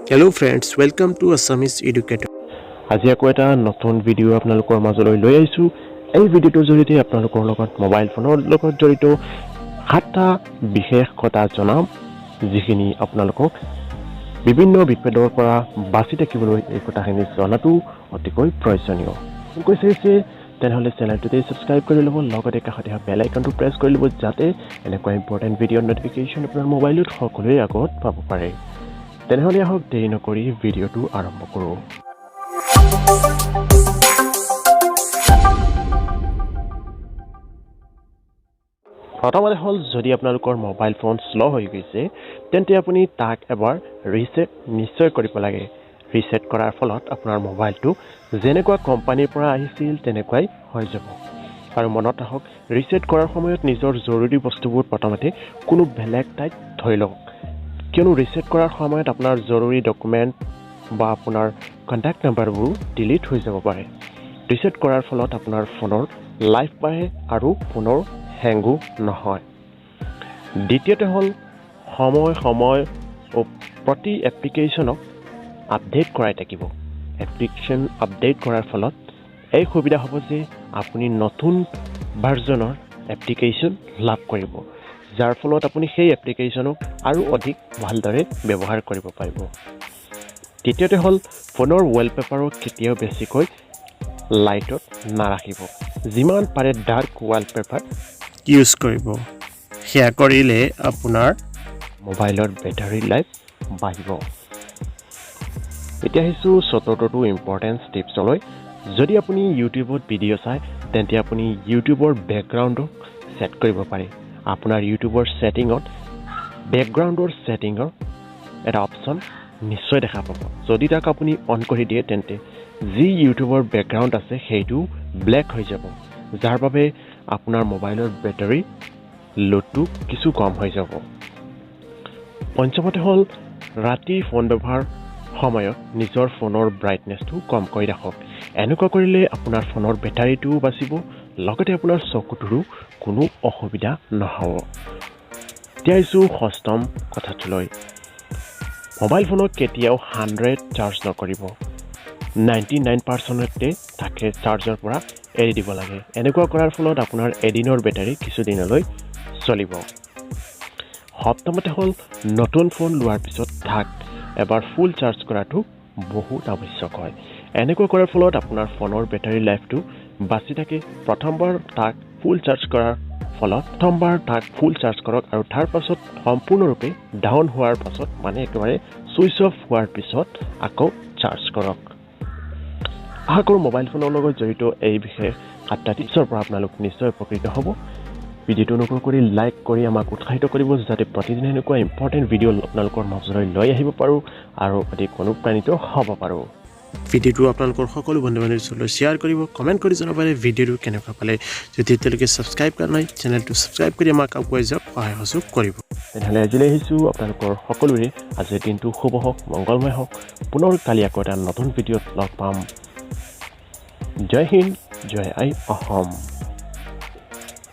Hello friends, welcome to Assamese Educator. আজি আকৌ এটা নতুন ভিডিও আপোনালোকৰ মাজলৈ লৈ আহিছো এই ভিডিওটোৰ জৰিয়তে আপোনালোকৰ লগত মোবাইল ফোনৰ লগত জড়িত 7টা বিশেষ কথা জনাম যিখিনি আপোনালোকক বিভিন্ন বিপদৰ পৰা বাচি থাকিবলৈ এই কথাখিনি জনাটো অতিকৈ প্ৰয়োজনীয় কৈছে তেনেহলে চেনেলটোতে সাবস্ক্ৰাইব কৰি ল'ব লগতে কাষতে বেল আইকনটো প্ৰেছ কৰি ল'ব যাতে এনেকুৱা ইম্পৰ্টেন্ট ভিডিঅ নটিফিকেশন আপোনাৰ মোবাইলত সকলোৰে আগত পাব পাৰে তেনেহলে আহক দেৰি নকৰি ভিডিওটো আৰম্ভ কৰোঁ প্ৰথমতে হল যদি আপোনালোকৰ মোবাইল ফোন স্লো হৈ গৈছে তেন্তে আপুনি তাক এবাৰ ৰিসেট নিশ্চয় কৰিব লাগে ৰিসেট কৰাৰ ফলত আপোনাৰ মোবাইলটো যেনেকুৱা কোম্পানীৰ পৰা আহিছিল তেনেকুৱাই হৈ যাব আৰু মনত ৰাখক ৰিসেট কৰাৰ সময়ত নিজৰ জৰুৰী বস্তুবোৰ প্ৰথমতে কোনো বেলেগ ঠাইত থৈ লওক কিয়নো ৰিসেট কৰাৰ সময়ত আপোনাৰ জৰুৰী ডকুমেন্ট বা আপোনাৰ কন্টাক্ট নাম্বাৰবোৰ ডিলিট হৈ যাব পাৰে ৰিসেট কৰাৰ ফলত আপোনাৰ ফোনৰ লাইফ বাঢ়ে আৰু ফোনৰ হেংগো নহয় দ্বিতীয়তে হল সময় প্ৰতি এপ্লিকেশনক আপডেট কৰাই থাকিব এপ্লিকেশন আপডেট কৰাৰ ফলত এই সুবিধা হ'ব যে আপুনি নতুন ভাৰ্জনৰ এপ্লিকেশন লাভ কৰিব যাৰ ফলত আপুনি সেই এপ্লিকেশনক আৰু অধিক ভালদৰে ব্যৱহাৰ কৰিব পাৰিব তৃতীয়তে হল ফোনৰ ৱালপেপাৰক কেতিয়াও বেছিকৈ লাইটত নাৰাখিব যিমান পাৰে ডাৰ্ক ৱালপেপাৰ ইউজ কৰিব হেয়া কৰিলে আপোনাৰ মোবাইলৰ বেটাৰী লাইফ বাঢ়িব এতিয়া আহিছো চতুৰ্থটো ইম্পৰ্টেন্ট টিপছলৈ যদি আপুনি ইউটিউবত ভিডিঅ' চাই তেন্তে আপুনি ইউটিউবৰ বেকগ্ৰাউণ্ডক সেট কৰিব পাৰে আপোনাৰ ইউটিউবৰ সেটিংত বেকগ্ৰাউণ্ডৰ সেটিংৰ এটা অপচন নিশ্চয় দেখা পাব যদি তাক আপুনি অন কৰি দিয়ে তেন্তে যি ইউটিউবৰ বেকগ্ৰাউণ্ড আছে সেইটো ব্লেক হৈ যাব যাৰ বাবে আপোনাৰ মোবাইলৰ বেটাৰী লোডটো কিছু কম হৈ যাব পঞ্চমতে হল ৰাতি ফোন ব্যৱহাৰ সময়ত নিজৰ ফোনৰ ব্ৰাইটনেছটো কম কৰি ৰাখক এনেকুৱা কৰিলে আপোনাৰ ফোনৰ বেটাৰীটো বাচিব লগতে আপোনাৰ চকুটোৰো কোনো অসুবিধা নহবতিয়াইছো ষষ্ঠম কথাটোলৈ মোবাইল ফোনক কেতিয়াও 100 চাৰ্জ নকৰিব 99%তে থাকে চাৰ্জৰ পৰা এৰি দিব লাগে এনেকুৱা কৰাৰ ফলত আপোনাৰ এদিনৰ বেটাৰী কিছুদিনলৈ চলিব সপ্তমতে হল নতুন ফোন লোৱাৰ পিছত তাক এবাৰ ফুল চাৰ্জ কৰাটো বহুত আৱশ্যক হয় এনেকুৱা কৰাৰ ফলত আপোনাৰ ফোনৰ বেটাৰী লাইফটো বাচি থাকে প্ৰথমবাৰ তাক ফুল চাৰ্জ কৰাৰ ফলত ফুল চাৰ্জ কৰক আৰু তাৰ পাছত সম্পূৰ্ণৰূপে ডাউন হোৱাৰ পাছত মানে একেবাৰে সুইচ অফ হোৱাৰ পিছত আকৌ চাৰ্জ কৰক আশা কৰোঁ মোবাইল ফোনৰ লগত জড়িত এই বিশেষ 7টা টিপছৰ পৰা আপোনালোক নিশ্চয় উপকৃত হ'ব ভিডিওটো অনুগ্ৰহ কৰি লাইক কৰি আমাক উৎসাহিত কৰিব যাতে প্ৰতিদিনে এনেকুৱা ইম্পৰ্টেন্ট ভিডিঅ' আপোনালোকৰ মাজলৈ লৈ আহিব পাৰোঁ আৰু অধিক অনুপ্ৰাণিত হ'ব পাৰোঁ ভিডিওটো আপোনালোকৰ সকলো বন্ধু-বান্ধৱীৰ ওচৰলৈ শ্বেয়াৰ কৰিব কমেন্ট কৰি জনাব পাৰে ভিডিওটো কেনেকুৱা পালে যদি এতিয়ালৈকে সাবস্ক্ৰাইব কৰা নাই চেনেলটো সাবস্ক্ৰাইব কৰি আমাক আগুৱাই যাওক সহায় সহযোগ কৰিব তেনেহ'লে আজিলৈ আহিছোঁ আপোনালোকৰ সকলোৰে আজিৰ দিনটো শুভ হওক মংগলময় হওক পুনৰ কালি আকৌ এটা নতুন ভিডিঅ'ত লগ পাম জয় হিন্দ জয় আই অসম